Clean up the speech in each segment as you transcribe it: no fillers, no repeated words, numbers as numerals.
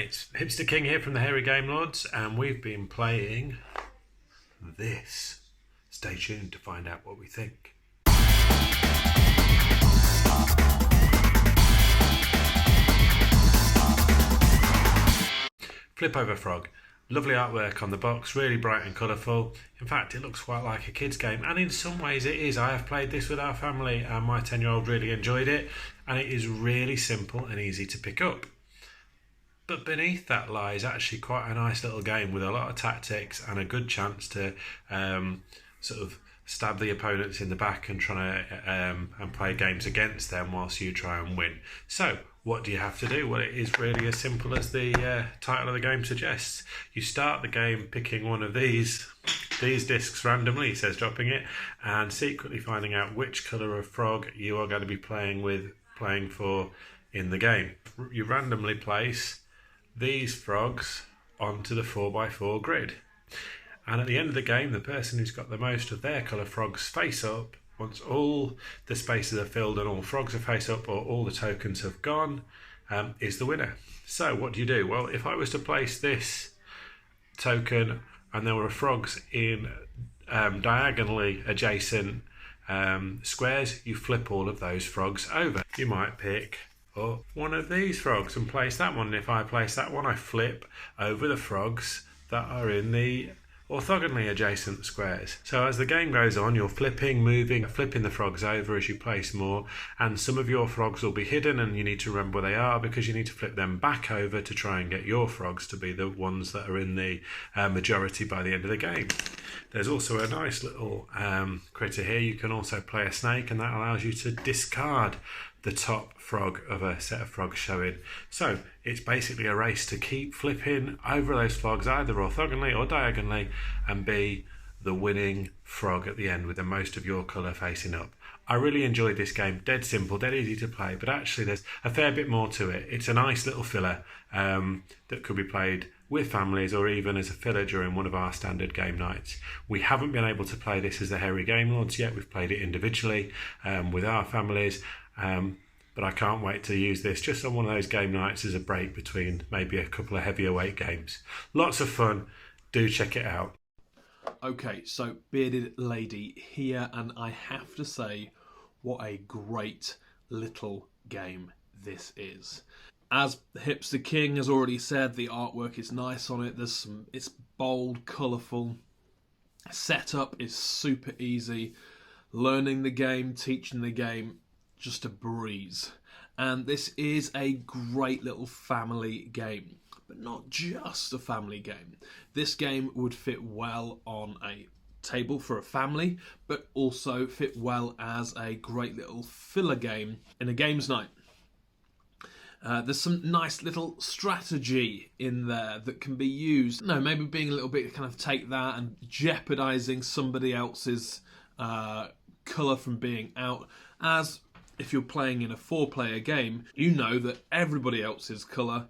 Right, Hipster King here from the Hairy Game Lords, and we've been playing this. Stay tuned to find out what we think. Flip Over Frog. Lovely artwork on the box, really bright and colourful. In fact, it looks quite like a kid's game, and in some ways it is. I have played this with our family, and my 10-year-old really enjoyed it, and it is really simple and easy to pick up. But beneath that lies actually quite a nice little game with a lot of tactics and a good chance to sort of stab the opponents in the back and try to and play games against them whilst you try and win. So what do you have to do? Well, it is really as simple as the title of the game suggests. You start the game picking one of these discs randomly, he says, dropping it, and secretly finding out which colour of frog you are going to be playing for in the game. You randomly place these frogs onto the 4x4 grid, and at the end of the game, the person who's got the most of their colour frogs face up, once all the spaces are filled and all frogs are face up or all the tokens have gone, is the winner. So what do you do? Well, if I was to place this token and there were frogs in diagonally adjacent squares, you flip all of those frogs over. You might pick up one of these frogs and place that one. And if I place that one, I flip over the frogs that are in the orthogonally adjacent squares. So as the game goes on, you're flipping, moving, flipping the frogs over as you place more, and some of your frogs will be hidden and you need to remember where they are because you need to flip them back over to try and get your frogs to be the ones that are in the majority by the end of the game. There's also a nice little critter here. You can also play a snake, and that allows you to discard the top frog of a set of frogs showing. So it's basically a race to keep flipping over those frogs either orthogonally or diagonally and be the winning frog at the end with the most of your colour facing up. I really enjoyed this game. Dead simple, dead easy to play, but actually there's a fair bit more to it. It's a nice little filler that could be played with families or even as a filler during one of our standard game nights. We haven't been able to play this as the Hairy Game Lords yet. We've played it individually with our families. But I can't wait to use this just on one of those game nights as a break between maybe a couple of heavier weight games. Lots of fun. Do check it out. Okay, so Bearded Lady here, and I have to say, what a great little game this is. As Hipster King has already said, the artwork is nice on it. It's bold, colourful. Setup is super easy. Learning the game, teaching the game, just a breeze. And this is a great little family game, but not just a family game. This game would fit well on a table for a family, but also fit well as a great little filler game in a games night. There's some nice little strategy in there that can be used. No, maybe being a little bit kind of take that and jeopardising somebody else's colour from being out. As if you're playing in a 4-player game, you know that everybody else's colour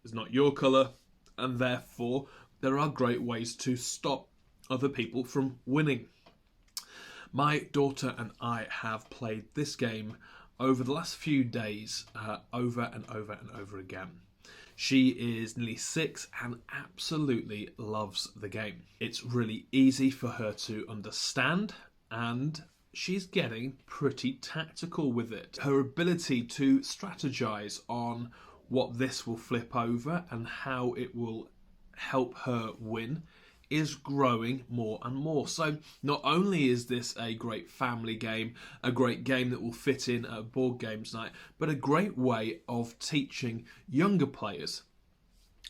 is not your colour, and therefore there are great ways to stop other people from winning. My daughter and I have played this game over the last few days, over and over and over again. She is nearly 6 and absolutely loves the game. It's really easy for her to understand, and she's getting pretty tactical with it. Her ability to strategize on what this will flip over and how it will help her win is growing more and more. So not only is this a great family game, a great game that will fit in at a board games night, but a great way of teaching younger players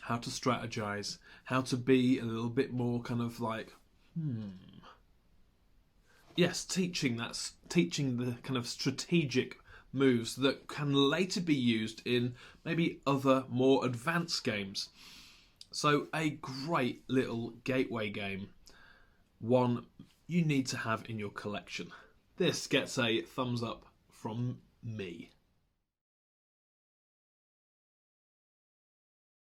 how to strategize, how to be a little bit more kind of like, Yes, teaching the kind of strategic moves that can later be used in maybe other more advanced games. So a great little gateway game, one you need to have in your collection. This gets a thumbs up from me.